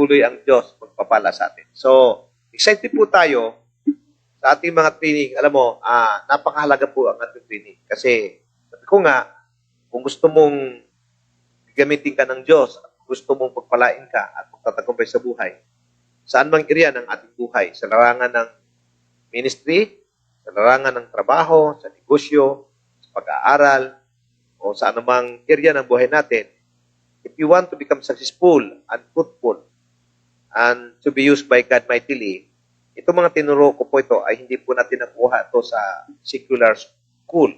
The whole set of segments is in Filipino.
patuloy ang Diyos magpapala sa atin. So, excited po tayo sa ating mga training. Alam mo, napakahalaga po ang ating training. Kasi, sabi ko nga, kung gusto mong gamitin ka ng Diyos at gusto mong pagpalain ka at magtatagumpay sa buhay, saan mang area ng ating buhay, sa larangan ng ministry, sa larangan ng trabaho, sa negosyo, sa pag-aaral, o sa anumang area ng buhay natin, if you want to become successful and fruitful and to be used by God mightily, itong mga tinuro ko po ito ay hindi po natin nakuha ito sa secular school.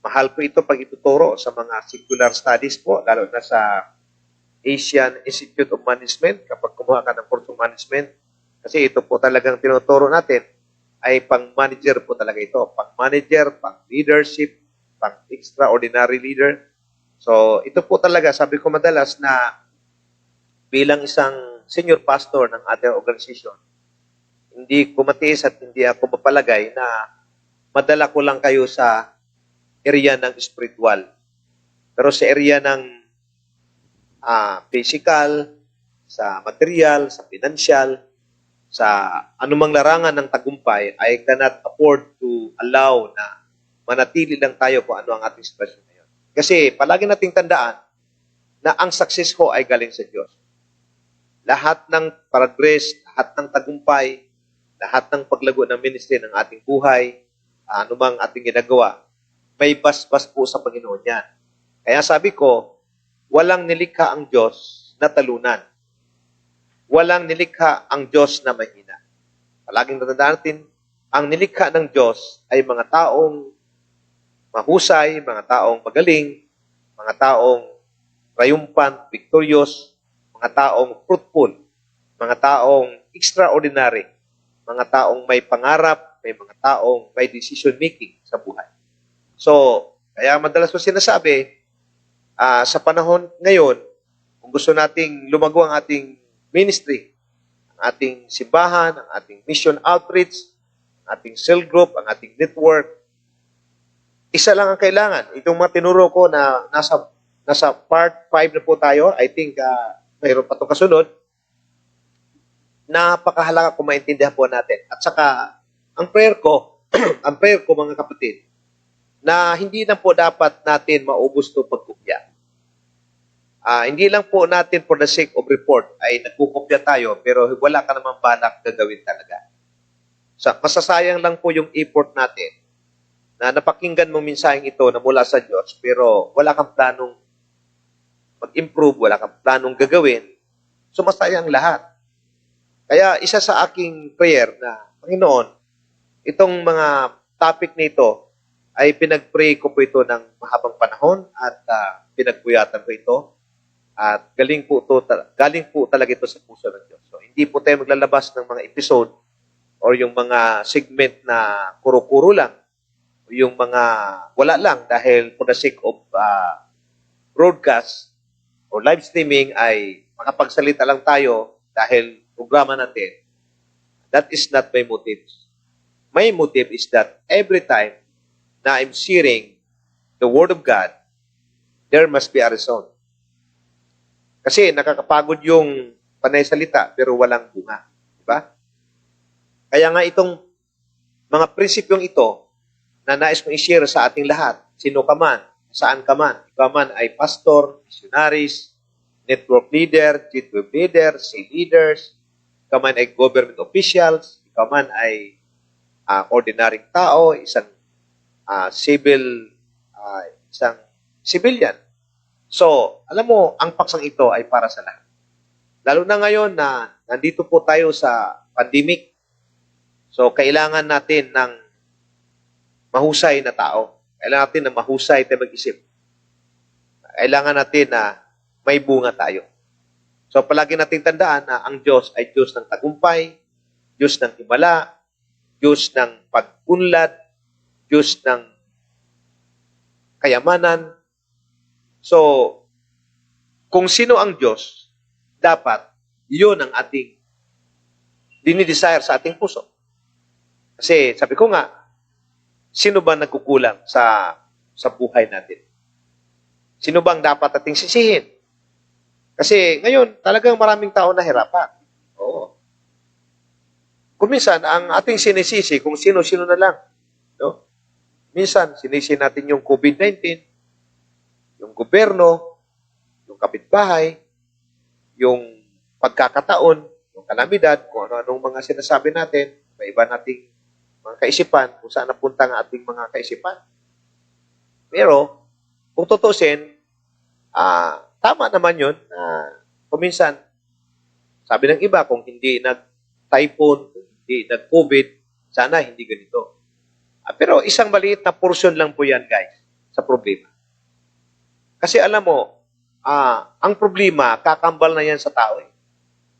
Mahal po ito pag ituturo sa mga secular studies po, lalo na sa Asian Institute of Management, kapag kumuha ka ng course of management, kasi ito po talagang tinuturo natin, ay pang-manager po talaga ito. Pang-manager, pang-leadership, pang-extraordinary leader. So, ito po talaga, sabi ko madalas na bilang isang senior pastor ng ating organization, hindi ko matiis at hindi ako mapalagay na madala ko lang kayo sa area ng spiritual. Pero sa area ng physical, sa material, sa financial, sa anumang larangan ng tagumpay, I cannot afford to allow na manatili lang tayo kung ano ang ating sitwasyon ngayon. Kasi palagi nating tandaan na ang success ko ay galing sa Diyos. Lahat ng progress, lahat ng tagumpay, lahat ng paglago ng ministry ng ating buhay, anumang ating ginagawa, may basbas po sa Panginoon yan. Kaya sabi ko, walang nilikha ang Diyos na talunan. Walang nilikha ang Diyos na mahina. Palaging natandaan natin, ang nilikha ng Diyos ay mga taong mahusay, mga taong magaling, mga taong triumphant, victorious, mga taong fruitful, mga taong extraordinary, mga taong may pangarap, may mga taong may decision making sa buhay. So, kaya madalas ko sinasabi, sa panahon ngayon, kung gusto nating lumago ang ating ministry, ang ating simbahan, ang ating mission outreach, ang ating cell group, ang ating network, isa lang ang kailangan. Itong mga tinuro ko na nasa part 5 na po tayo, I think mayroon pa itong kasunod, napakahalaga kung maintindihan po natin. At saka, ang prayer ko, ang prayer ko mga kapatid, na hindi na po dapat natin maubos ito pagkopya. Hindi lang po natin for the sake of report ay nagkukopya tayo pero wala ka naman balak gagawin talaga. Masasayang lang po yung effort natin na napakinggan mo minsaheng ito na mula sa Diyos pero wala kang planong mag-improve, wala kang planong gagawin, so masayang lahat. Kaya isa sa aking prayer na, Panginoon, itong mga topic nito ay pinag-pray ko po ito ng mahabang panahon at pinagpuyatan ko ito. At galing po talaga ito sa puso ng Diyos. So, hindi po tayo maglalabas ng mga episode or yung mga segment na kuro-kuro lang o yung mga wala lang dahil for the sake of broadcast or live streaming ay makapagsalita lang tayo dahil programa natin. That is not my motive. My motive is that every time na I'm sharing the Word of God, there must be a reason. Kasi nakakapagod yung panay salita pero walang bunga. Diba? Kaya nga itong mga prinsipyong ito na nais kong i-share sa ating lahat, sino ka man, saan ka man, ikaw man ay pastor, missionaries, network leader, G12 leader, C leaders, ikaw man ay government officials, ikaw man ay ordinaryong tao, isang civilian. So, alam mo, ang paksang ito ay para sa lahat. Lalo na ngayon na nandito po tayo sa pandemic. So, kailangan natin ng mahusay na tao. Kailangan natin na mahusay tayo mag-isip. Kailangan natin na may bunga tayo. So, palagi natin tandaan na ang Diyos ay Diyos ng tagumpay, Diyos ng himala, Diyos ng pag-unlad, Diyos ng kayamanan. So, kung sino ang Diyos, dapat yun ang ating dinidesire sa ating puso. Kasi sabi ko nga, sino ba nagkukulang sa buhay natin? Sino bang dapat ating sisihin? Kasi ngayon, talagang maraming tao nahirapan. Oo. Kung minsan, ang ating sinisisi kung sino-sino na lang. No? Minsan, sinisi natin yung COVID-19, yung gobyerno, yung kapitbahay, yung pagkakataon, yung kalamidad, kung ano-anong mga sinasabi natin, may iba nating mga kaisipan, kung saan napunta ang ating mga kaisipan. Pero, kung tutusin, tama naman yun. Kuminsan, sabi ng iba, kung hindi nag-typhoon, kung hindi nag-COVID, sana hindi ganito. Pero isang maliit na portion lang po yan, guys, sa problema. Kasi alam mo, ang problema, kakambal na yan sa tao.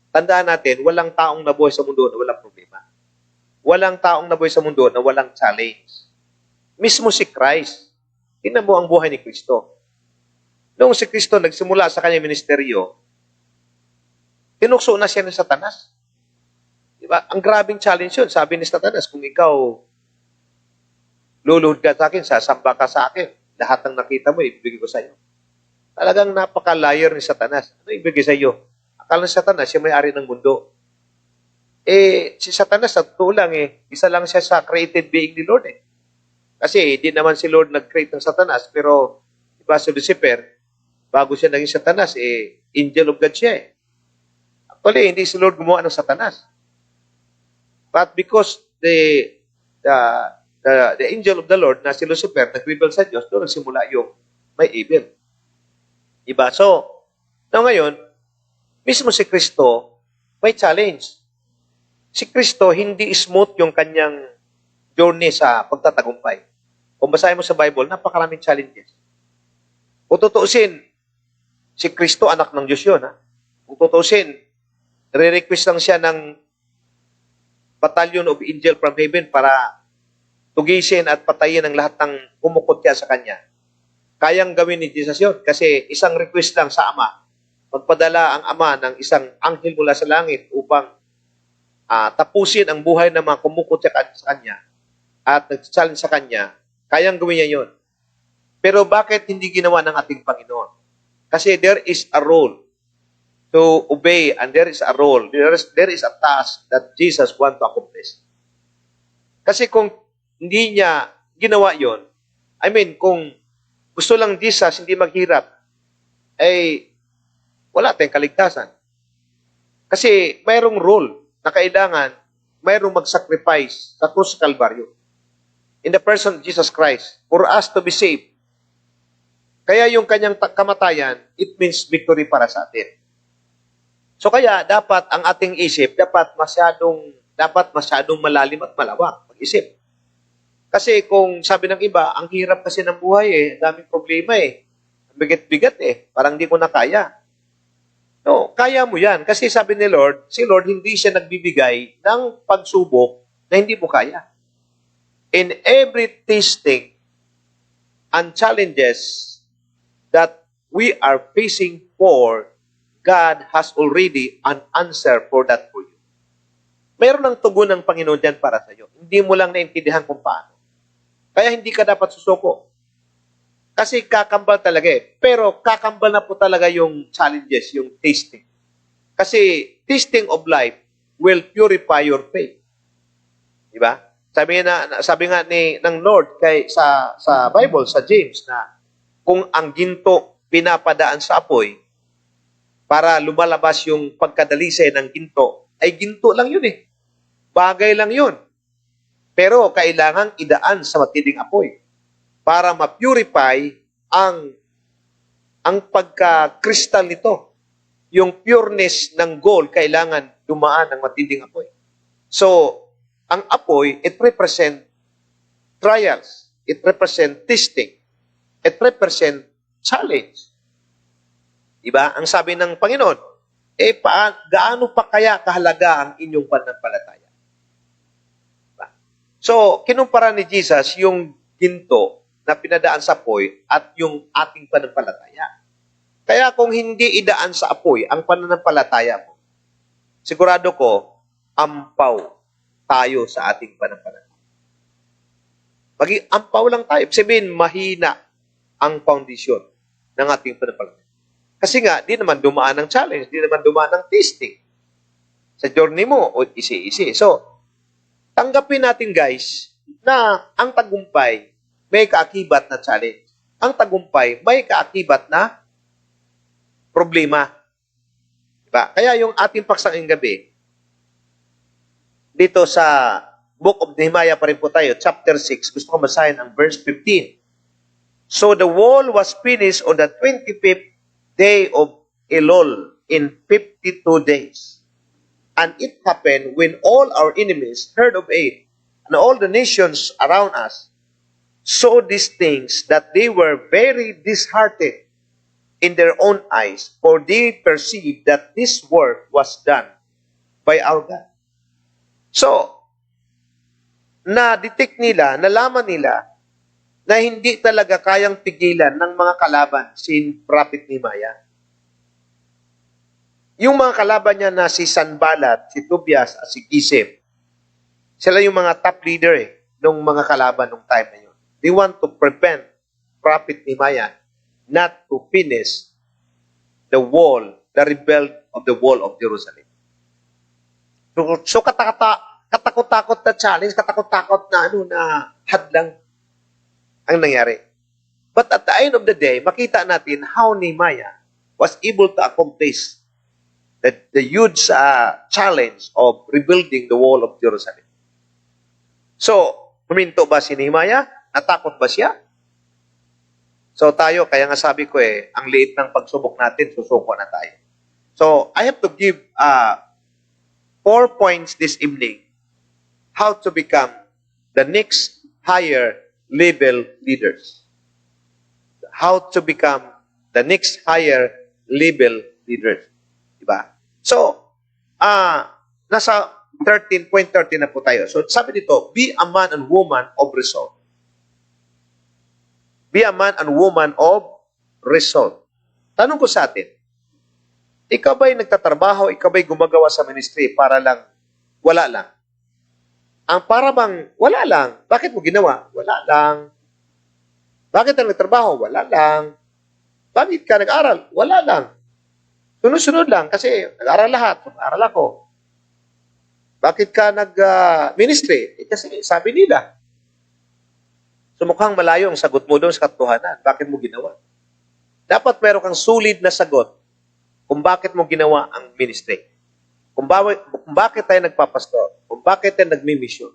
Tandaan natin, walang taong nabuhay sa mundo na walang problema. Walang taong nabuhay sa mundo na walang challenge. Mismo si Christ, tingnan mo ang buhay ni Kristo. Noong si Kristo nagsimula sa kanyang ministeryo, tinukso na siya ng Satanas. Diba? Ang grabing challenge yun. Sabi ni Satanas, kung ikaw luluhod ka sa akin, sasamba ka sa akin, lahat ng nakita mo, ibibigay ko sa iyo. Talagang napaka-liar ni Satanas. Ano ibigay sa iyo? Akala ni Satanas, siya may-ari ng mundo. Si Satanas, sa totoo lang, isa lang siya sa created being ni Lord. Kasi di naman si Lord nag-create ng Satanas, pero diba si Lucifer, bago siya naging Satanas, angel of God siya. Actually, hindi si Lord gumawa ng Satanas. But because the angel of the Lord na si Lucifer nag-rebel sa Diyos, doon nagsimula yung may evil. Diba? So, ngayon, mismo si Kristo may challenge. Si Kristo hindi smooth yung kanyang journey sa pagtatagumpay. Kung basahin mo sa Bible, napakaraming challenges. Kung tutuusin, si Kristo anak ng Diyos yun. Kung tutuusin, re-request lang siya ng battalion of angel from heaven para tugisin at patayin ang lahat ng kumukutya sa kanya. Kayang gawin ni Jesus yun kasi isang request lang sa Ama. Magpadala ang Ama ng isang anghel mula sa langit upang tapusin ang buhay ng mga kumukutya sa kanya at nag-challenge sa kanya, kayang gawin niya yun. Pero bakit hindi ginawa ng ating Panginoon? Kasi there is a role to obey and there is a role, there is a task that Jesus want to accomplish. Kasi kung hindi niya ginawa yon, kung gusto lang Jesus hindi maghirap, wala tayong kaligtasan. Kasi mayroong role na kailangan mayroong mag-sacrifice sa krus sa Kalbaryo. In the person of Jesus Christ, for us to be saved. Kaya yung kanyang kamatayan, it means victory para sa atin. So kaya dapat ang ating isip, dapat masyadong malalim at malawak mag-isip. Kasi kung sabi ng iba, ang hirap kasi ng buhay daming problema bigat-bigat parang hindi ko na kaya. No, kaya mo yan. Kasi sabi ni Lord, si Lord hindi siya nagbibigay ng pagsubok na hindi mo kaya. In every testing and challenges that we are facing for, God has already an answer for that for you. Mayroon ng tugon ng Panginoon dyan para sa iyo. Hindi mo lang naintindihan kung paano. Kaya hindi ka dapat susuko. Kasi kakambal talaga Pero kakambal na po talaga yung challenges, yung testing. Kasi testing of life will purify your faith. Diba? Sabi nga ng Lord sa Bible, sa James, na kung ang ginto pinapadaan sa apoy para lumalabas yung pagkadalisay ng ginto, ay ginto lang yun Bagay lang yun. Pero kailangang idaan sa matinding apoy para ma-purify ang pagka-kristal nito. Yung pureness ng gold, kailangan dumaan ng matinding apoy. So, ang apoy, it represent trials. It represent testing. It represent challenge. Diba? Ang sabi ng Panginoon, gaano pa kaya kahalaga ang inyong pananampalataya? Diba? So, kinumpara ni Jesus yung ginto na pinadaan sa apoy at yung ating pananampalataya. Kaya kung hindi idaan sa apoy ang pananampalataya mo, sigurado ko, ampaw tayo sa ating pananampalataya. Ampaw lang tayo. Sabihin, mahina ang foundation ng ating pananampalataya. Kasi nga, di naman dumaan ng challenge, di naman dumaan ng testing. Sa journey mo, o isi-isi. So, tanggapin natin guys, na ang tagumpay may kaakibat na challenge. Ang tagumpay may kaakibat na problema. Diba? Kaya yung ating paksang gabi, dito sa Book of Nehemiah pa rin po tayo, chapter 6, gusto ko basahin ang verse 15. So the wall was finished on the 25th day of Elul in 52 days. And it happened when all our enemies heard of it, and all the nations around us saw these things, that they were very disheartened in their own eyes, for they perceived that this work was done by our God. So, na-detect nila, nalaman nila, na hindi talaga kayang pigilan ng mga kalaban si Prophet Nehemiah. Yung mga kalaban niya na si Sanballat, si Tobias, at si Gesem, sila yung mga top leader ng mga kalaban nung time na yun. They want to prevent Prophet Nehemiah not to finish the wall, the rebuild of the wall of Jerusalem. So katakot-takot na challenge, katakot-takot na na hadlang ang nangyari. But at the end of the day, makita natin how Nehemiah was able to accomplish the huge challenge of rebuilding the wall of Jerusalem. So, huminto ba si Nehemiah? Natakot ba siya? So tayo, kaya nga sabi ko ang liit ng pagsubok natin, susuko na tayo. So, I have to give 4 points this evening how to become the next higher level leaders. How to become the next higher level leaders. Diba? So, nasa 13.13 na po tayo. So, sabi dito, be a man and woman of resolve. Be a man and woman of resolve. Tanong ko sa atin, ikaw ba'y nagtatrabaho, ikaw ba'y gumagawa sa ministry para lang, wala lang? Ang para bang, wala lang. Bakit mo ginawa? Wala lang. Bakit ka nagtrabaho? Wala lang. Bakit ka nag-aral? Wala lang. Sunod-sunod lang kasi nag-aral lahat. Nag-aral ako. Bakit ka nag-ministry? Kasi sabi nila. So mukhang malayo ang sagot mo doon sa katotohanan. Bakit mo ginawa? Dapat meron kang solid na sagot kung bakit mo ginawa ang ministry. Kung bakit tayo nagpapastor, kung bakit tayo nagmi-mission,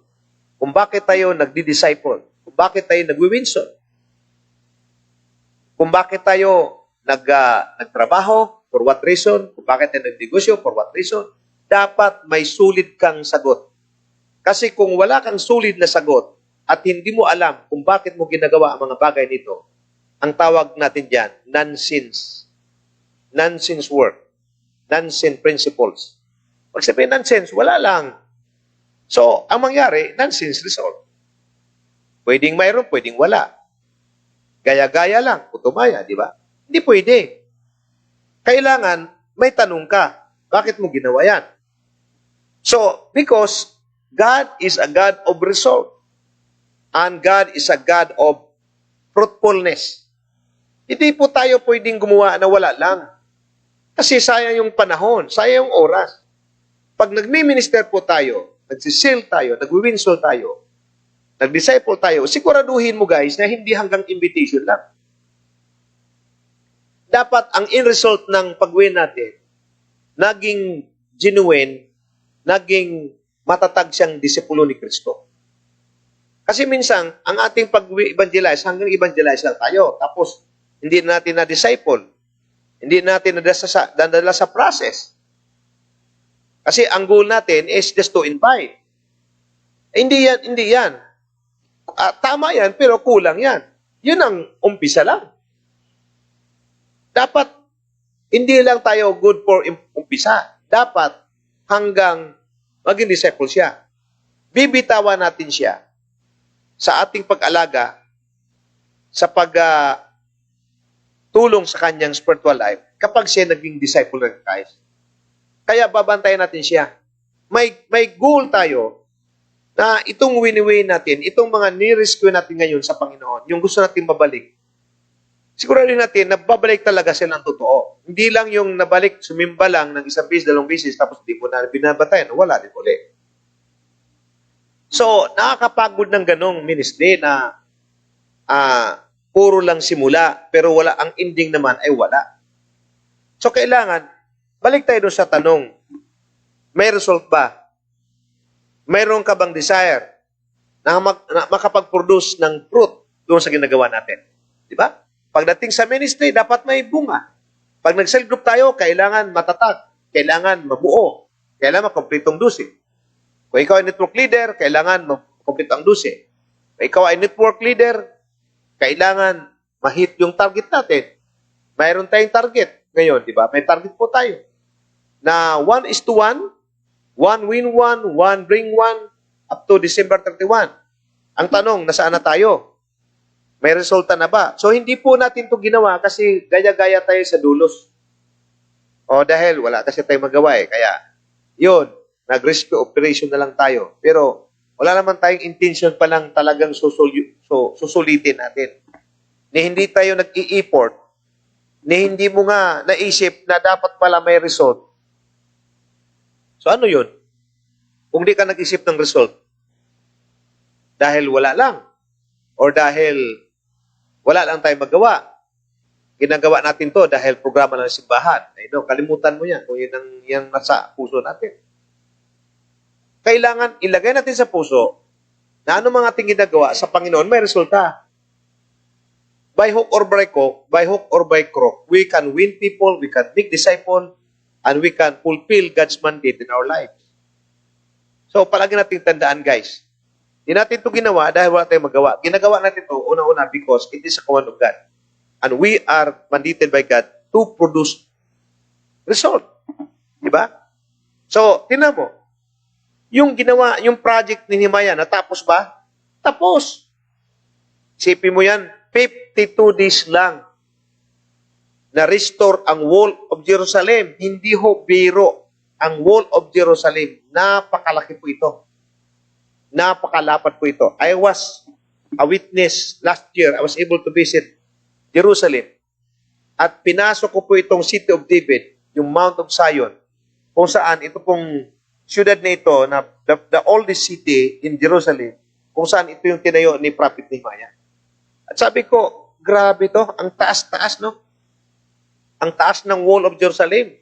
kung bakit tayo nagdi-disciple, kung bakit tayo nagwi-winson, kung bakit tayo nagtrabaho, for what reason, kung bakit tayo nagnegosyo, for what reason, dapat may sulit kang sagot. Kasi kung wala kang sulit na sagot at hindi mo alam kung bakit mo ginagawa ang mga bagay nito, ang tawag natin diyan, nonsense. Nonsense work. Nonsense principles. Pag sabihin nonsense, wala lang. So, ang mangyari, nonsense result. Pwedeng mayroon, pwedeng wala. Gaya-gaya lang, putumaya, di ba? Hindi pwede. Kailangan, may tanong ka, bakit mo ginawa yan? So, because God is a God of result. And God is a God of fruitfulness. Hindi po tayo pwedeng gumawa na wala lang. Kasi sayang yung panahon, sayang yung oras. Pag nagmi-minister po tayo, nagsisil tayo, nagwi-winsel tayo, nag-disciple tayo, siguraduhin mo guys na hindi hanggang invitation lang. Dapat ang in result ng pag-win natin, naging genuine, naging matatag siyang disipulo ni Kristo. Kasi minsan, ang ating pag-evangelize, hanggang evangelize lang tayo. Tapos, hindi natin na-disciple. Hindi natin nadala sa process. Kasi ang goal natin is just to invite. Hindi yan. Tama yan, pero kulang yan. Yun ang umpisa lang. Dapat, hindi lang tayo good for umpisa. Dapat, hanggang maging disciple siya. Bibitawan natin siya sa ating pag-alaga, sa tulong sa kanyang spiritual life kapag siya naging disciple ng Christ. Kaya babantayan natin siya. May goal tayo na itong win-win natin, itong mga ni-rescue natin ngayon sa Panginoon, yung gusto natin mabalik, siguro rin natin na babalik talaga sila ng totoo. Hindi lang yung nabalik, sumimba lang ng isang beses, dalawang beses, tapos di mo na binabatayan. Wala din ulit. So, nakakapagod ng ganong ministry na puro lang simula, pero wala, ang ending naman ay wala. So, kailangan, balik tayo doon sa tanong, may result ba? Mayroon ka bang desire na makapag-produce ng fruit doon sa ginagawa natin? Di ba? Pagdating sa ministry, dapat may bunga. Pag nag-cell group tayo, kailangan matatag, kailangan mabuo, kailangan makompletong dusi. Kung ikaw ay network leader, kailangan makompleto ang dusi. Kung ikaw ay network leader, kailangan ma-hit yung target natin. Mayroon tayong target ngayon, di ba? May target po tayo na 1:1, 1 win 1, 1 bring 1, up to December 31. Ang tanong, nasaan na tayo? May resulta na ba? So, hindi po natin ito ginawa kasi gaya-gaya tayo sa dulos. O dahil wala kasi tayo magawa eh. Kaya, yun, nag-rescue operation na lang tayo. Pero, wala naman tayong intention pa lang talagang susulitin natin. Ni hindi tayo nag-i-effort, ni hindi mo nga naisip na dapat pala may result. So, ano yun? Kung di ka nag-isip ng result, dahil wala lang, or dahil wala lang tayong magawa. Ginagawa natin to dahil programa ng simbahan. Ay, no, kalimutan mo yan kung yun ang yan nasa puso natin. Kailangan ilagay natin sa puso na ano mga ating ginagawa sa Panginoon may resulta. By hook or by crook, we can win people, we can make disciples, and we can fulfill God's mandate in our lives. So, palagi natin tandaan, guys. Hindi natin ito ginawa dahil wala tayong magawa. Ginagawa natin ito, una-una, because it is a command of God. And we are mandated by God to produce result. Diba? So, tinan mo, yung ginawa, yung project ni Nehemiah, natapos ba? Tapos. Isipin mo yan, 52 days lang na-restore ang wall of Jerusalem. Hindi ho biro ang wall of Jerusalem. Napakalaki po ito. Napakalapat po ito. I was a witness last year. I was able to visit Jerusalem. At pinasok ko po itong City of David, yung Mount of Zion, kung saan ito pong siyudad na ito, na the oldest city in Jerusalem, kung saan ito yung tinayo ni Prophet Nehemiah. At sabi ko, grabe to, ang taas-taas, no? Ang taas ng wall of Jerusalem.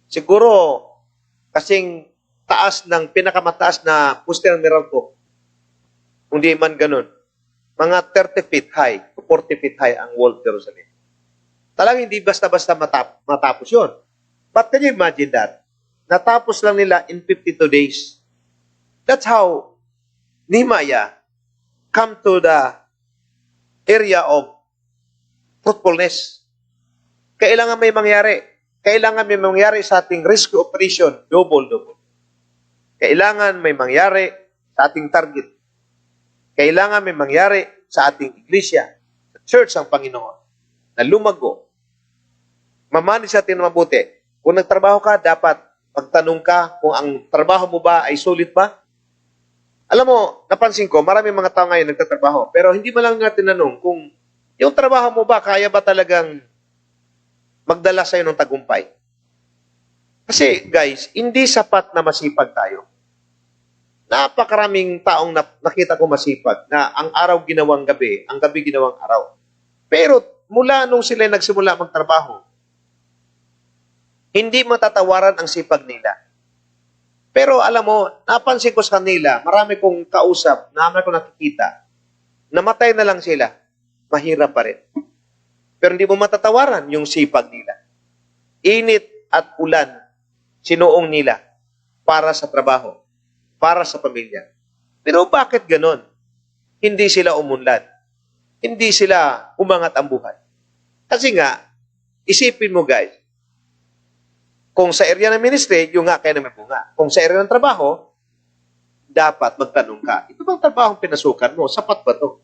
Siguro, kasing taas ng pinakamataas na poste ng Meralco. Kung di man ganun. Mga 30 feet high to 40 feet high ang wall of Jerusalem. Talagang hindi basta-basta matapos yun. But can you imagine that? Natapos lang nila in 52 days. That's how Nehemiah come to the area of fruitfulness. Kailangan may mangyari. Kailangan may mangyari sa ating rescue operation, double-double. Kailangan may mangyari sa ating target. Kailangan may mangyari sa ating iglesia, sa church ang Panginoon, na lumago. Mamanis sa atin mabuti. Kung nagtrabaho ka, dapat magtanong ka kung ang trabaho mo ba ay sulit ba? Alam mo, napansin ko, marami mga tao ngayon nagtatrabaho, pero hindi mo lang nga tinanong kung yung trabaho mo ba, kaya ba talagang magdala sa'yo ng tagumpay? Kasi guys, hindi sapat na masipag tayo. Napakaraming taong nakita ko masipag na ang araw ginawang gabi, ang gabi ginawang araw. Pero mula nung sila nagsimula magtrabaho, hindi matatawaran ang sipag nila. Pero alam mo, napansin ko sa kanila, marami kong kausap, marami kong nakikita, namatay na lang sila, mahirap pa rin. Pero hindi mo matatawaran yung sipag nila. Init at ulan, sinuong nila para sa trabaho, para sa pamilya. Pero bakit ganon? Hindi sila umunlad. Hindi sila umangat ang buhay. Kasi nga, isipin mo guys, kung sa area ng ministry, yung nga kaya na may bunga. Kung sa area ng trabaho, dapat magtanong ka, ito bang trabaho pinasukan mo? Sapat ba to?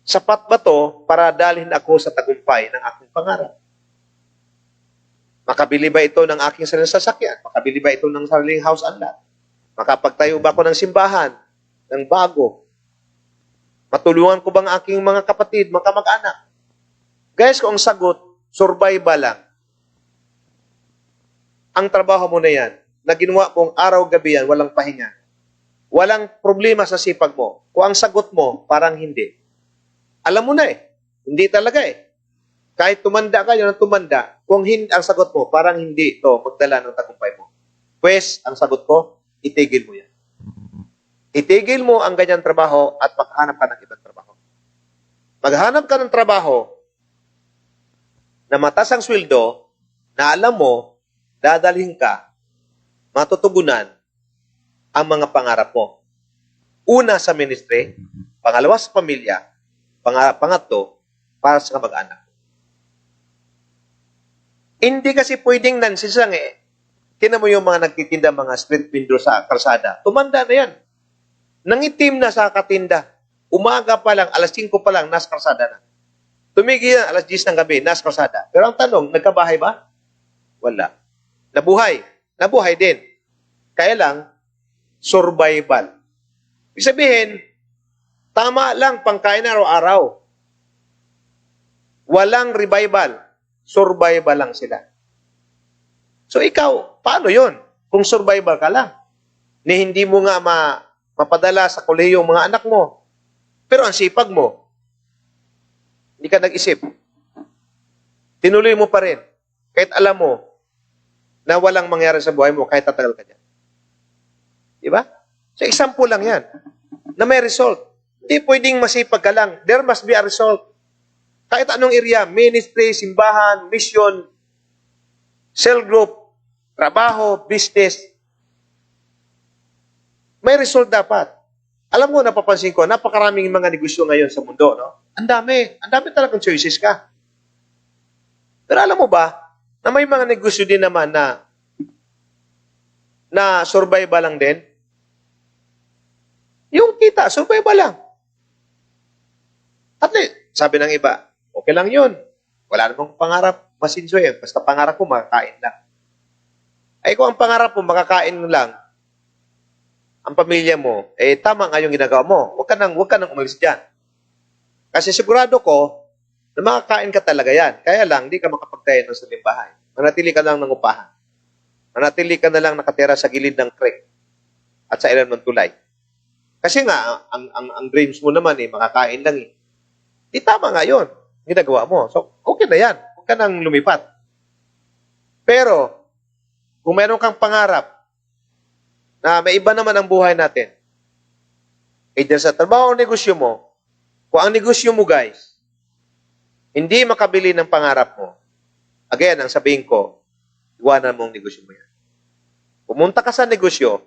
Sapat ba to para dalhin ako sa tagumpay ng aking pangarap? Makabili ba ito ng aking sariling sasakyan? Makabili ba ito ng sariling house and lot? Makapagtayo ba ako ng simbahan, ng bago? Matulungan ko bang aking mga kapatid, mga kamag-anak? Guys, kung ang sagot, survival lang, ang trabaho mo na yan, na ginawa mong araw-gabi yan, walang pahinga. Walang problema sa sipag mo. Kung ang sagot mo, parang hindi. Alam mo na eh. Hindi talaga eh. Kahit tumanda ka, yun ang tumanda. Kung hindi, ang sagot mo, parang hindi ito magdala ng tagumpay mo. Pues, ang sagot ko, itigil mo yan. Itigil mo ang ganyang trabaho at maghanap ka ng ibang trabaho. Maghanap ka ng trabaho na mataas ang sweldo, na alam mo, dadalhin ka, matutugunan ang mga pangarap mo. Una sa ministry, pangalawa sa pamilya, pangatlo, para sa kamag-anak. Hindi kasi pwedeng nansisang eh. Kina mo yung mga nagtitinda, mga street vendor sa kalsada. Tumanda na yan. Nangitim na sa katinda. Umaga pa lang, alas 5 pa lang, nasa kalsada na. Tumigil na, alas 10 ng gabi, nasa kalsada. Pero ang tanong, nagkabahay ba? Wala. Nabuhay. Nabuhay din. Kaya lang, survival. Ibig sabihin, tama lang pangkain araw-araw. Walang revival. Survival lang sila. So ikaw, paano yon? Kung survival ka lang. Ni hindi mo nga mapadala sa kolehiyo ang mga anak mo. Pero ang sipag mo, hindi ka nag-isip. Tinuloy mo pa rin. Kahit alam mo na walang mangyari sa buhay mo kahit tatagal ka dyan. Diba? So example lang yan. Na may result. Hindi pwedeng masipag ka lang. There must be a result. Kahit anong area, ministry, simbahan, mission, cell group, trabaho, business, may result dapat. Alam mo, napapansin ko, napakaraming mga negosyo ngayon sa mundo, no? Ang dami talagang choices ka. Pero alam mo ba, na may mga negosyo din naman na survival lang din? Yung kita, survival lang. At least, sabi ng iba, okay lang yun. Wala namang pangarap, masinso eh. Basta pangarap ko, makakain lang. Ay kung ang pangarap mo, makakain lang, ang pamilya mo, eh tama nga yung ginagawa mo. Huwag ka nang umalis dyan. Kasi sigurado ko, na makakain ka talaga yan. Kaya lang, hindi ka makapagtayo ng sariling bahay. Manatili ka lang ng upahan. Manatili ka na lang nakatira sa gilid ng creek at sa ilan ng tulay. Kasi nga, ang dreams mo naman eh, makakain lang eh. Di tama nga yun, ginagawa mo. So, okay na yan. Huwag ka nang lumipat. Pero, kung meron kang pangarap na may iba naman ang buhay natin, eh dyan sa trabaho o negosyo mo, kung ang negosyo mo guys, hindi makabili ng pangarap mo, again, ang sabihin ko, iwanan mo ang negosyo mo yan. Pumunta ka sa negosyo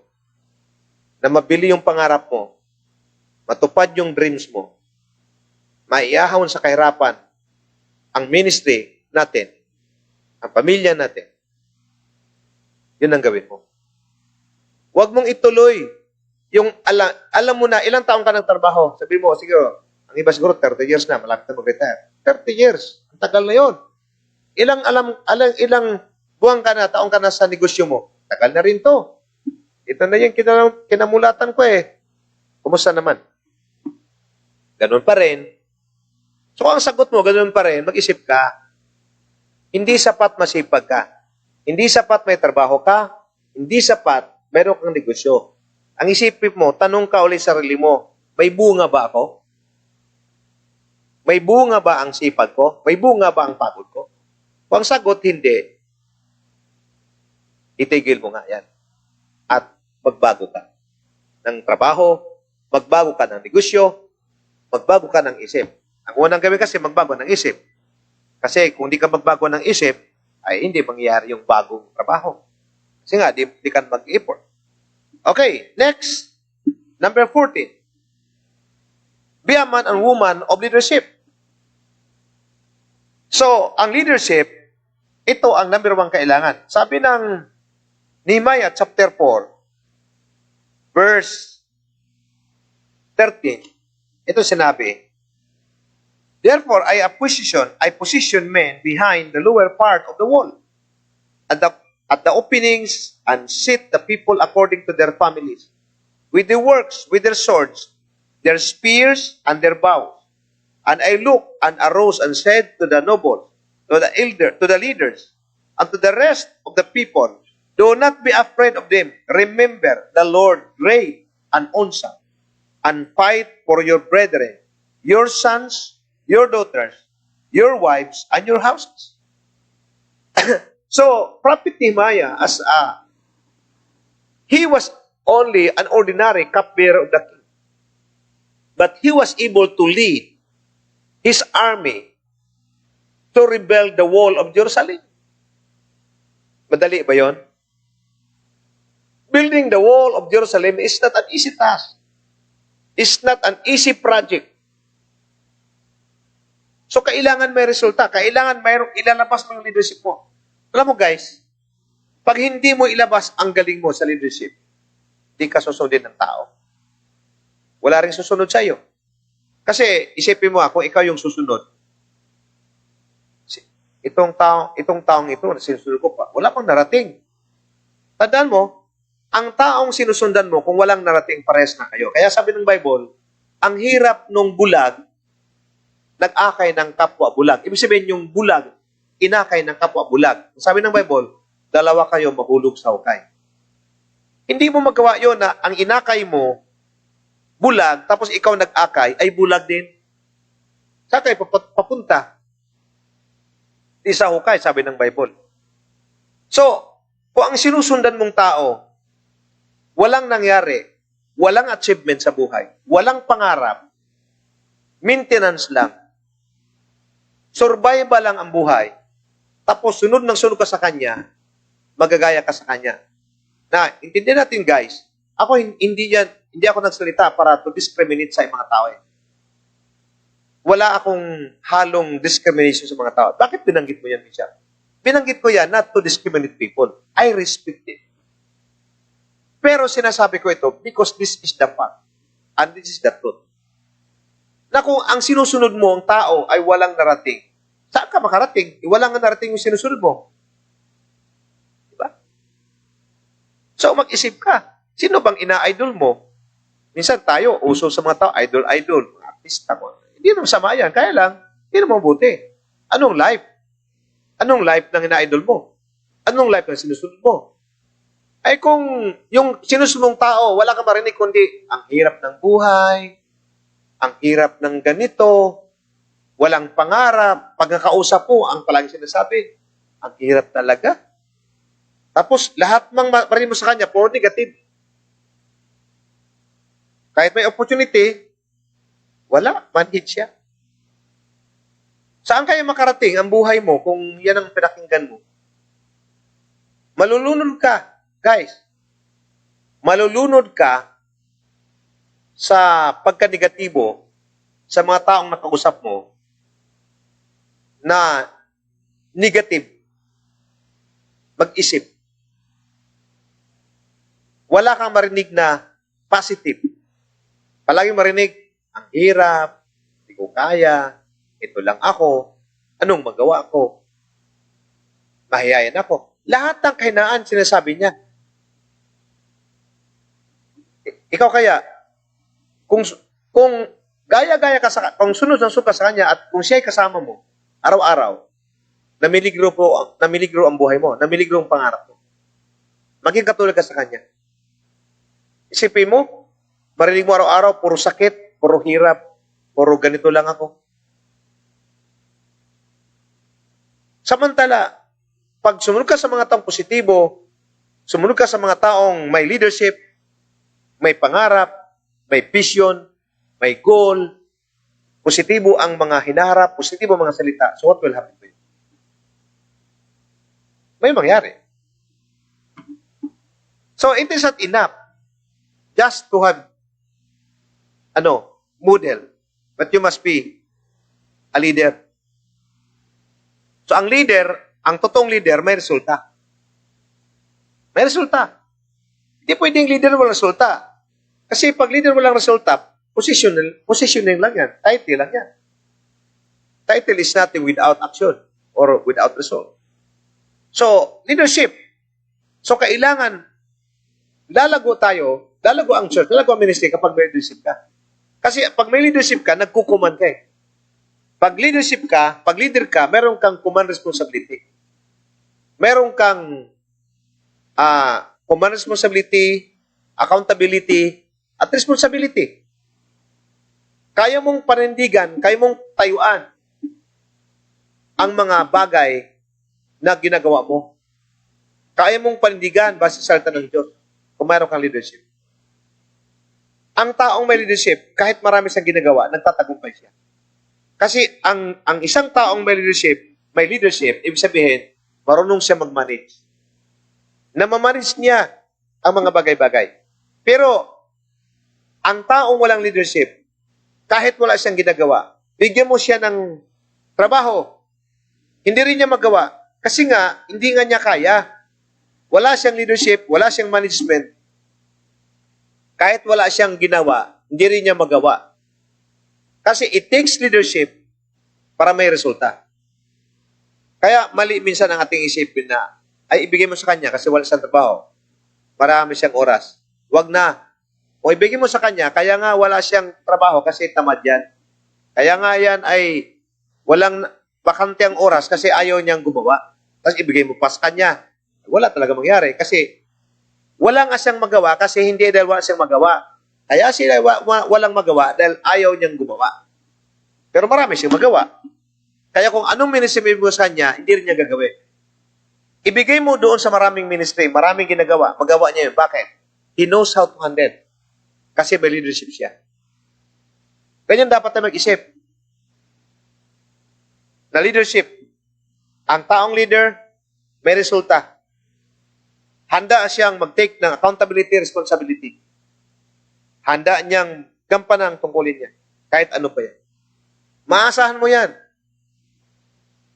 na mabili yung pangarap mo, matupad yung dreams mo, maiahon sa kahirapan ang ministry natin, ang pamilya natin, yun ang gawin mo. Huwag mong ituloy yung alam mo na, ilang taong ka ng trabaho. Sabi mo, sige, ang iba siguro 30 years na, malapit na mag-retire. 30 years. Ang tagal na yun. Ilang buwan ka na, taong ka na sa negosyo mo. Tagal na rin to. Ito na yung kinamulatan ko eh. Kumusta naman? Ganun pa rin. So ang sagot mo, ganun pa rin, mag-isip ka. Hindi sapat masipag ka. Hindi sapat may trabaho ka. Hindi sapat meron kang negosyo. Ang isipin mo, tanong ka ulit sa sarili mo, may bunga ba ako? May bunga ba ang sipag ko? May bunga ba ang pagod ko? Kung ang sagot, hindi, itigil mo nga yan. At magbago ka ng trabaho, magbago ka ng negosyo, magbago ka ng isip. Ang unang gawin kasi, magbago ng isip. Kasi kung di ka magbago ng isip, ay hindi mangyayari yung bagong trabaho. Kasi nga, di ka mag-effort. Okay, next. Number 14. Be a man and woman of leadership. So, ang leadership, ito ang number 1 kailangan. Sabi ng Nehemiah chapter 4, verse 13, ito sinabi, therefore, I position men behind the lower part of the wall, at the openings, and set the people according to their families, with the works, with their swords, their spears, and their bows. And I looked and arose and said to the nobles, to the leaders, and to the rest of the people, Do not be afraid of them. Remember the Lord great and awesome, and fight for your brethren, your sons, your daughters, your wives, and your houses. So, Prophet Nehemiah, he was only an ordinary cupbearer of the king. But he was able to lead his army to rebuild the wall of Jerusalem. Madali ba yon? Building the wall of Jerusalem is not an easy task. It's not an easy project. So, kailangan may resulta. Kailangan mayroong ilalabas mo yung leadership mo. Alam mo guys, pag hindi mo ilabas ang galing mo sa leadership, di ka susundin ng tao. Wala rin susunod sa iyo. Kasi, isipin mo kung ikaw yung susunod, itong taong ito, sinusunod ko pa, wala pang narating. Tandaan mo, ang taong sinusundan mo, kung walang narating, pares na kayo. Kaya sabi ng Bible, ang hirap nung bulag, nag-akay ng kapwa bulag. Ibig sabihin yung bulag, inakay ng kapwa bulag. Sabi ng Bible, dalawa kayo mahulog sa hukay. Hindi mo magawa yon na ang inakay mo, bulag, tapos ikaw nag-akay, ay bulag din. Saan kayo papunta? Di sa hukay, sabi ng Bible. So, kung ang sinusundan mong tao, walang nangyari, walang achievement sa buhay, walang pangarap, maintenance lang, survival lang ang buhay, tapos sunod ka sa kanya, magagaya ka sa kanya. Na, intindihan natin guys, ako hindi ako nagsalita para to discriminate sa mga tao. Wala akong halong discrimination sa mga tao. Bakit binanggit mo yan, Bishop? Binanggit ko yan not to discriminate people. I respect it. Pero sinasabi ko ito because this is the fact and this is the truth. Na kung ang sinusunod mo, ang tao, ay walang narating, saan ka makarating? Walang narating yung sinusunod mo. Diba? So, mag-isip ka. Sino bang ina-idol mo? Minsan tayo, uso sa mga tao, idol, artista mo. Hindi naman sama yan. Kaya lang, hindi naman mabuti. Anong life? Anong life ng ina-idol mo? Anong life ng sinusunod mo? Ay kung yung sinusunod mong tao, wala ka marinig kundi ang hirap ng buhay, ang hirap ng ganito, walang pangarap, pagkakausap mo, ang palagi sinasabi, ang hirap talaga. Tapos, lahat mang marinig mo sa kanya, puro negative. Kahit may opportunity, wala, manhid siya. Saan kaya makarating ang buhay mo kung yan ang pinakinggan mo? Malulunod ka, guys. Malulunod ka sa pagka-negatibo sa mga taong nakausap mo na negative. Mag-isip. Wala kang marinig na positive. Palagi marinig, ang hirap, hindi ko kaya, ito lang ako, anong magawa ko? Mahihayin ako. Lahat ng kahinaan sinasabi niya. Ikaw kaya, kung gaya-gaya ka kung sunod ka sa kanya at kung siya ay kasama mo, araw-araw, namiligro ang buhay mo, namiligro ang pangarap mo. Maging katulad ka sa kanya. Isipin mo, marinig mo araw-araw, puro sakit, puro hirap, puro ganito lang ako. Samantala, pag sumunod ka sa mga taong positibo, sumunod ka sa mga taong may leadership, may pangarap, may vision, may goal, positibo ang mga hinaharap, positibo ang mga salita, so what will happen to you? May mangyari. So it is not enough just to have model, but you must be a leader. So ang leader, ang totoong leader, may resulta. May resulta. Hindi pwedeng leader walang resulta. Kasi pag leader walang resulta, positioning lang yan. Title lang yan. Title is nothing without action or without result. So, leadership. So, kailangan lalago ang church, lalago ang ministry kapag may leadership ka. Kasi pag may leadership ka, nagkukuman ka eh. Pag leader ka, meron kang command responsibility. Meron kang command responsibility, accountability, at responsibility. Kaya mong panindigan, kaya mong tayuan ang mga bagay na ginagawa mo. Kaya mong panindigan base sa salita ng Diyos kung mayroon kang leadership. Ang taong may leadership, kahit marami siyang ginagawa, nagtatagumpay siya. Kasi ang isang taong may leadership, ibig sabihin, marunong siya mag-manage. Namamanage niya ang mga bagay-bagay. Pero, ang taong walang leadership, kahit wala siyang ginagawa, bigyan mo siya ng trabaho, hindi rin niya magawa. Kasi nga, hindi nga niya kaya. Wala siyang leadership, wala siyang management. Kahit wala siyang ginawa, hindi rin niya magawa. Kasi it takes leadership para may resulta. Kaya mali minsan ang ating isipin na, ay ibigay mo sa kanya kasi wala siyang trabaho. Marami siyang oras. Wag na. O ibigay mo sa kanya, kaya nga wala siyang trabaho kasi tamad yan. Kaya nga yan ay walang bakante ang oras kasi ayaw niyang gumawa. Tapos ibigay mo pa sa kanya. Wala talaga mangyari kasi wala nga siyang magawa kasi hindi dahil wala siyang magawa. Kaya sila walang magawa dahil ayaw niyang gumawa. Pero marami siyang magawa. Kaya kung anong ministry mo sa kanya, hindi rin niya gagawin. Ibigay mo doon sa maraming ministry, maraming ginagawa, magawa niya yun. Bakit? He knows how to handle. Kasi may leadership siya. Ganyan dapat na mag-isip. Na leadership, ang taong leader, may resulta. Handa siyang mag-take ng accountability, responsibility. Handa niyang gampanan ang tungkulin niya. Kahit ano pa yan. Maasahan mo yan.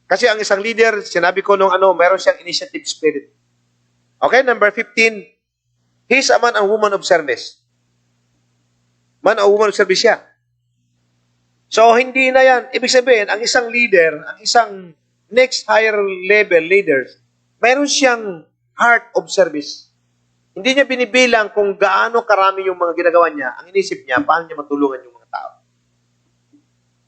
Kasi ang isang leader, sinabi ko nung meron siyang initiative spirit. Okay, number 15, he's a man and woman of service. Man o woman of service siya. So, hindi na yan. Ibig sabihin, ang isang leader, ang isang next higher level leaders, mayroon siyang heart of service. Hindi niya binibilang kung gaano karami yung mga ginagawa niya. Ang inisip niya, paano niya matulungan yung mga tao.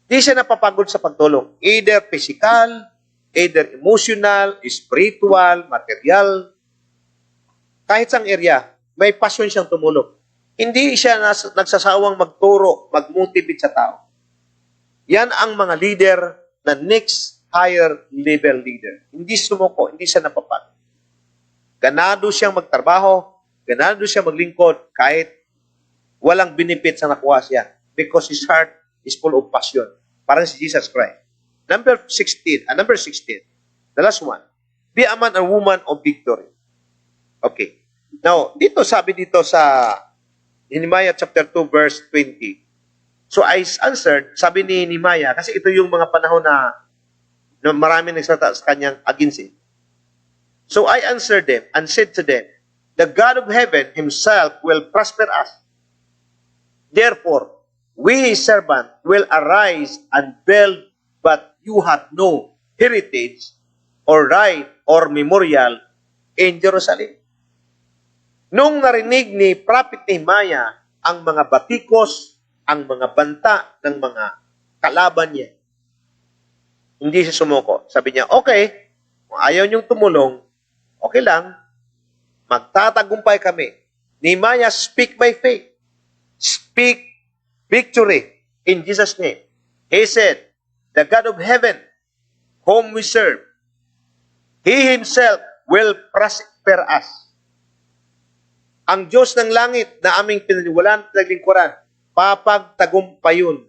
Hindi siya napapagod sa pagtulong. Either physical, either emotional, spiritual, material. Kahit sang area, may passion siyang tumulong. Hindi siya nagsasawang magturo, mag-motivate sa tao. Yan ang mga leader na next higher level leader. Hindi sumuko, hindi siya napapagod. Ganado siyang magtrabaho, ganado siyang maglingkod kahit walang benefit sa nakuha siya because his heart is full of passion. Parang si Jesus Christ. Number 16, the last one, be a man and woman of victory. Okay. Now, sabi dito sa Nehemiah chapter 2 verse 20. So I answered, sabi ni Nehemiah, kasi ito yung mga panahon na marami nagsalita sa kanyang against it. So I answered them and said to them, the God of heaven himself will prosper us. Therefore, we his servant will arise and build, but you have no heritage or right or memorial in Jerusalem. Nung narinig ni Prophet Nehemiah ang mga batikos, ang mga banta ng mga kalaban niya, hindi siya sumuko. Sabi niya, okay, kung ayaw niyong tumulong, okay lang, magtatagumpay kami. Nehemiah, speak by faith. Speak victory in Jesus' name. He said, the God of heaven, whom we serve, He Himself will prosper us. Ang Diyos ng langit na aming pinaniwalaan at naglingkuran, pagtagumpayin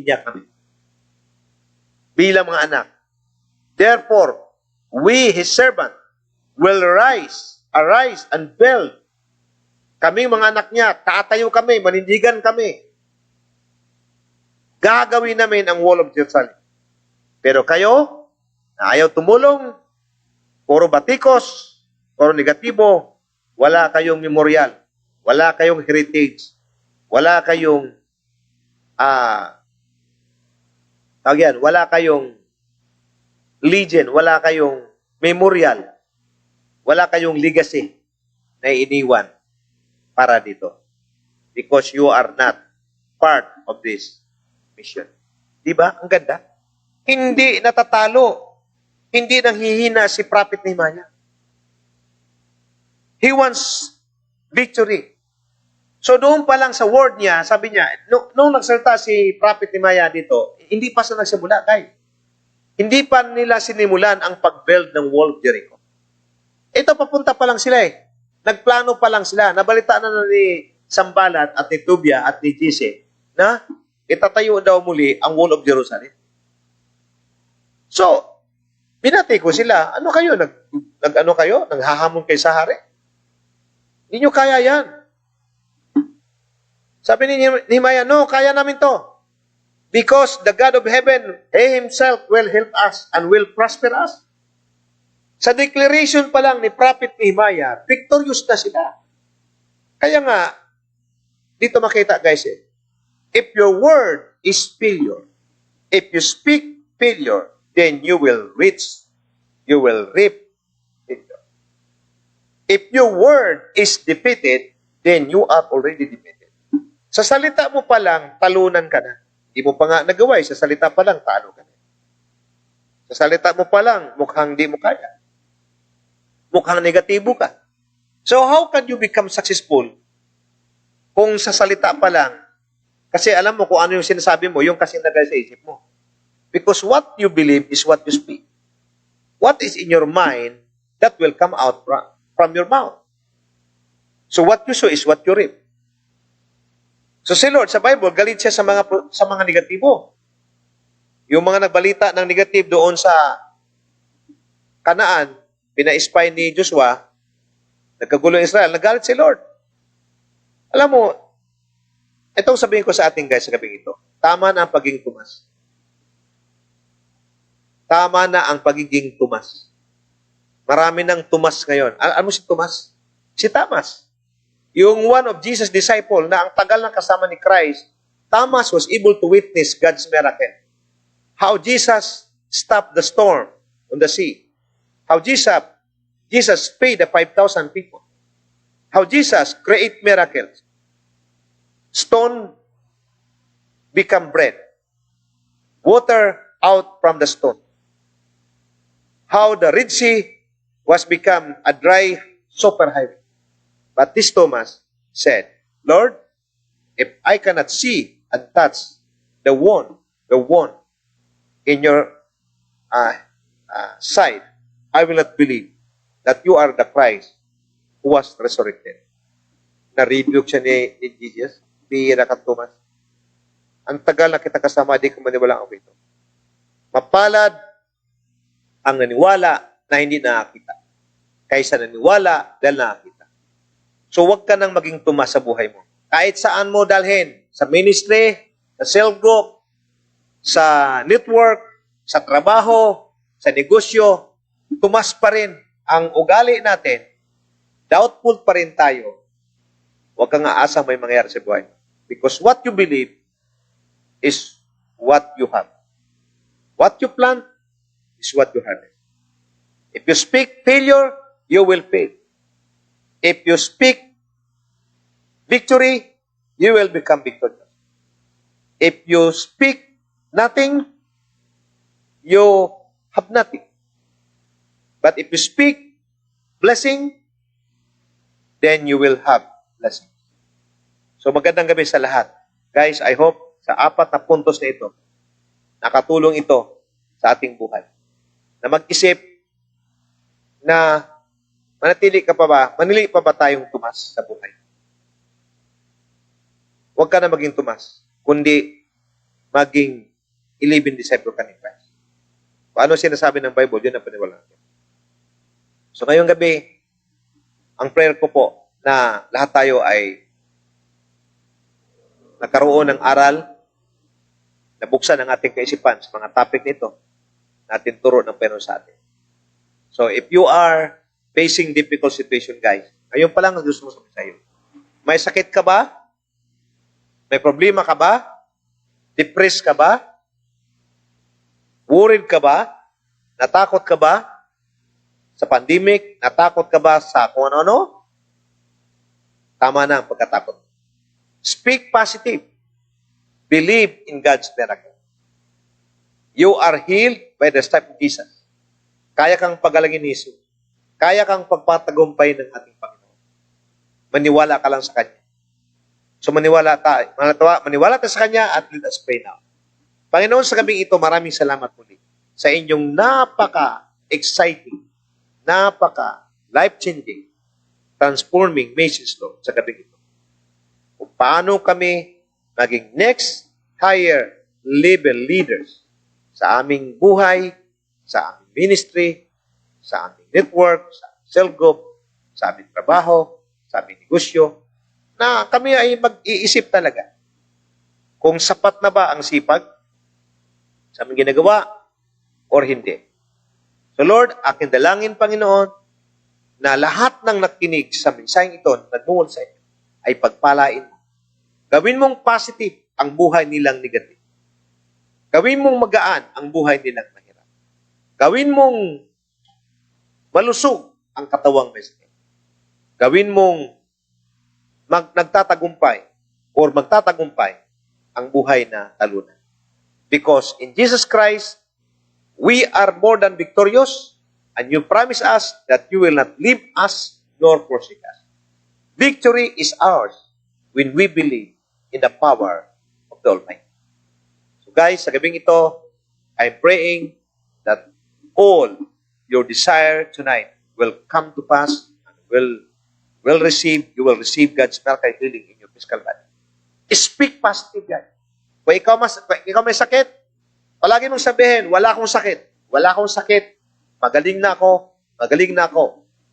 niya kami. Bilang mga anak. Therefore, we, His servant, will arise and build. Kaming mga anak niya, tatayo kami, manindigan kami. Gagawin namin ang wall of Jerusalem. Pero kayo, na ayaw tumulong, puro batikos, puro negatibo, wala kayong memorial, wala kayong heritage, wala kayong wala kayong legend, wala kayong memorial, wala kayong legacy na iniwan para dito. Because you are not part of this mission. Diba? Ang ganda. Hindi natatalo. Hindi nanghihina si Prophet Nehemiah. He wants victory. So doon pa lang sa word niya, sabi niya, nung nagsalita si Prophet Nehemiah dito, hindi pa sa nagsimula, guys. Hindi pa nila sinimulan ang pag-build ng wall of Jericho. Ito, papunta pa lang sila eh. Nagplano pa lang sila. Nabalita na ni Sambalat at ni Tobia at ni Jise na itatayo daw muli ang wall of Jerusalem. So, binati ko sila, ano kayo? Nag-ano kayo? Naghahamon kayo sa hari? Hindi nyo kaya yan. Sabi ni Nehemiah, no, kaya namin to. Because the God of heaven, He Himself will help us and will prosper us. Sa declaration pa lang ni Prophet Nehemiah, victorious na sila. Kaya nga, dito makita guys if your word is failure, if you speak failure, then you will reap failure. If your word is defeated, then you are already defeated. Sa salita mo pa lang, talunan ka na. Hindi mo pa nga nagawa, sa salita pa lang, talo ka na. Sa salita mo pa lang, mukhang di mo kaya. Mukhang negatibo ka. So how can you become successful kung sa salita pa lang, kasi alam mo kung ano yung sinasabi mo, yung kasing nagay sa isip mo. Because what you believe is what you speak. What is in your mind, that will come out from your mouth. So what you sow is what you reap. So si Lord sa Bible, galit siya sa mga negatibo. Yung mga nagbalita ng negative doon sa Kanaan, pina-spy ni Joshua, nagkagulo ng Israel, nagalit si Lord. Alam mo, itong sabihin ko sa ating guys sa gabing ito, tama na ang pagiging tumas. Tama na ang pagiging tumas. Marami ng tumas ngayon. Alam mo si Tumas? Si Thomas. Yung one of Jesus' disciple na ang tagal ng kasama ni Christ, Thomas was able to witness God's miracle. How Jesus stopped the storm on the sea. How Jesus fed the 5,000 people. How Jesus create miracles. Stone become bread. Water out from the stone. How the Red Sea was become a dry super highway. But this Thomas said, Lord, if I cannot see and touch the wound in your side, I will not believe that you are the Christ who was resurrected. Na-rebuke siya ni Jesus. Bihira ka, Thomas. Ang tagal na kita kasama, di ko maniwala ako ito. Mapalad ang naniwala na hindi nakakita kaysa naniwala dahil nakakita. So huwag ka nang maging tumas sa buhay mo. Kahit saan mo dalhin, sa ministry, sa cell group, sa network, sa trabaho, sa negosyo, tumas pa rin ang ugali natin, doubtful pa rin tayo, huwag kang aasang may mangyayari sa buhay. Because what you believe is what you have. What you plant is what you harvest. If you speak failure, you will fail. If you speak victory, you will become victorious. If you speak nothing, you have nothing. But if you speak blessing, then you will have blessing. So magandang gabi sa lahat. Guys, I hope sa 4 na puntos na ito, nakatulong ito sa ating buhay. Na mag-isip na manili pa ba tayong tumas sa buhay? Huwag ka na maging tumas, kundi maging 11 disciple ka ni Christ. Paano sinasabi ng Bible, yun ang paniwalaan natin. So ngayong gabi, ang prayer ko po na lahat tayo ay nagkaroon ng aral, nabuksan ang ating kaisipan sa mga topic nito, natin turo ng Panginoon sa atin. So if you are facing difficult situation, guys, ngayon pa lang ang gusto mo sabihin sa iyo. May sakit ka ba? May problema ka ba? Depressed ka ba? Worried ka ba? Natakot ka ba sa pandemic? Natakot ka ba sa kung ano-ano? Tama na ang pagkatakot. Speak positive. Believe in God's miracle. You are healed by the stripes of Jesus. Kaya kang pagalangin ni Jesus. Kaya kang pagpatagumpay ng ating Panginoon. Maniwala ka lang sa Kanya. So maniwala tayo. Maniwala tayo sa Kanya at let us pray now. Panginoon, sa gabing ito, maraming salamat muli sa inyong napaka-exciting, napaka-life-changing, transforming message, Lord, sa gabing ito. Kung paano kami maging next higher level leaders sa aming buhay, sa aming ministry, sa aming network, sa aming cell group, sa aming trabaho, sa aming negosyo, na kami ay mag-iisip talaga kung sapat na ba ang sipag sa aming ginagawa or hindi. So Lord, aking dalangin, Panginoon, na lahat ng nakinig sa mensaheng ito, nagmungol sa inyo, ay pagpalain mo. Gawin mong positive ang buhay nilang negative. Gawin mong magaan ang buhay nilang mahirap. Gawin mong malusog ang katawang may sakit. Gawin mong magtatagumpay ang buhay na talunan. Because in Jesus Christ, we are more than victorious, and you promise us that you will not leave us nor forsake us. Victory is ours when we believe in the power of the Almighty. So guys, sa gabing ito, I'm praying that all your desire tonight will come to pass and you will receive God's miracle healing in your physical body. Speak positive, guys. Kung ikaw may sakit, palagi mong sabihin, wala akong sakit, magaling na ako.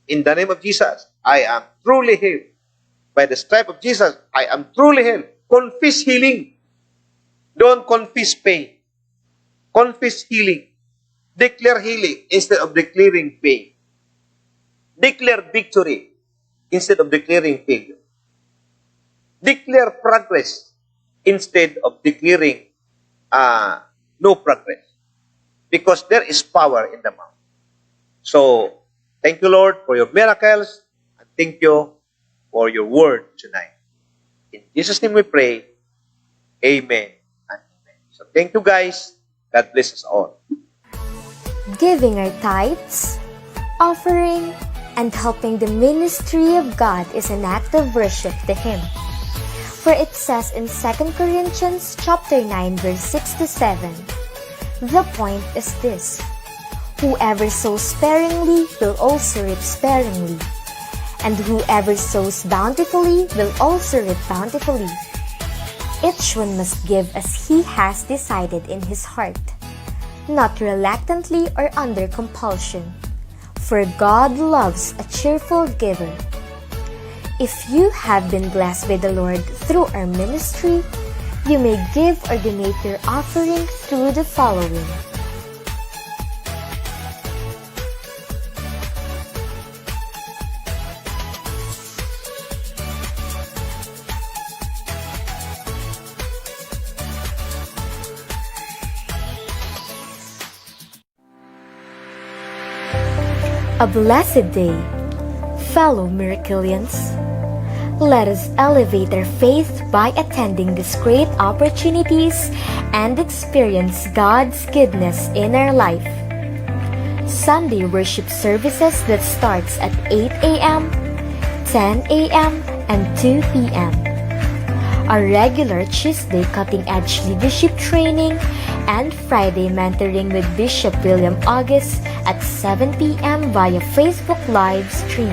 In the name of Jesus, I am truly healed. By the stripe of Jesus, I am truly healed. Confess healing. Don't confess pain. Confess healing. Declare healing instead of declaring pain. Declare victory instead of declaring failure. Declare progress instead of declaring no progress. Because there is power in the mouth. So, thank you, Lord, for your miracles, and thank you for your word tonight. In Jesus' name we pray. Amen and amen. So, thank you, guys. God bless us all. Giving our tithes, offering, and helping the ministry of God is an act of worship to Him. For it says in 2 Corinthians chapter 9, verse 6 to 7, the point is this: whoever sows sparingly will also reap sparingly, and whoever sows bountifully will also reap bountifully. Each one must give as he has decided in his heart, not reluctantly or under compulsion, for God loves a cheerful giver. If you have been blessed by the Lord through our ministry, you may give or donate your offering through the following. A blessed day, fellow Miraclians. Let us elevate our faith by attending these great opportunities and experience God's goodness in our life. Sunday worship services that starts at 8 a.m., 10 a.m., and 2 p.m. Our regular Tuesday cutting-edge leadership training and Friday mentoring with Bishop William August at 7 p.m. via Facebook live stream.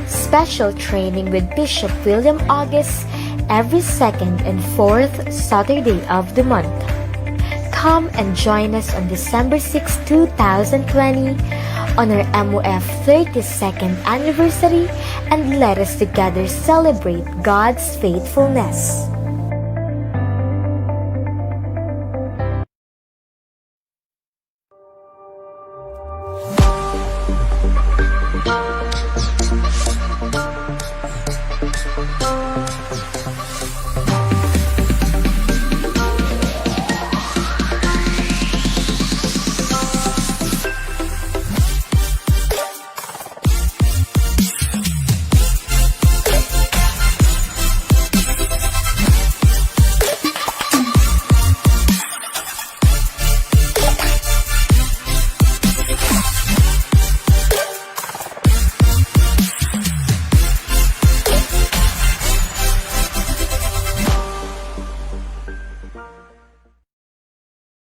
Special training with Bishop William August every second and fourth Saturday of the month. Come and join us on December 6, 2020 on our MOF 32nd anniversary, and let us together celebrate God's faithfulness.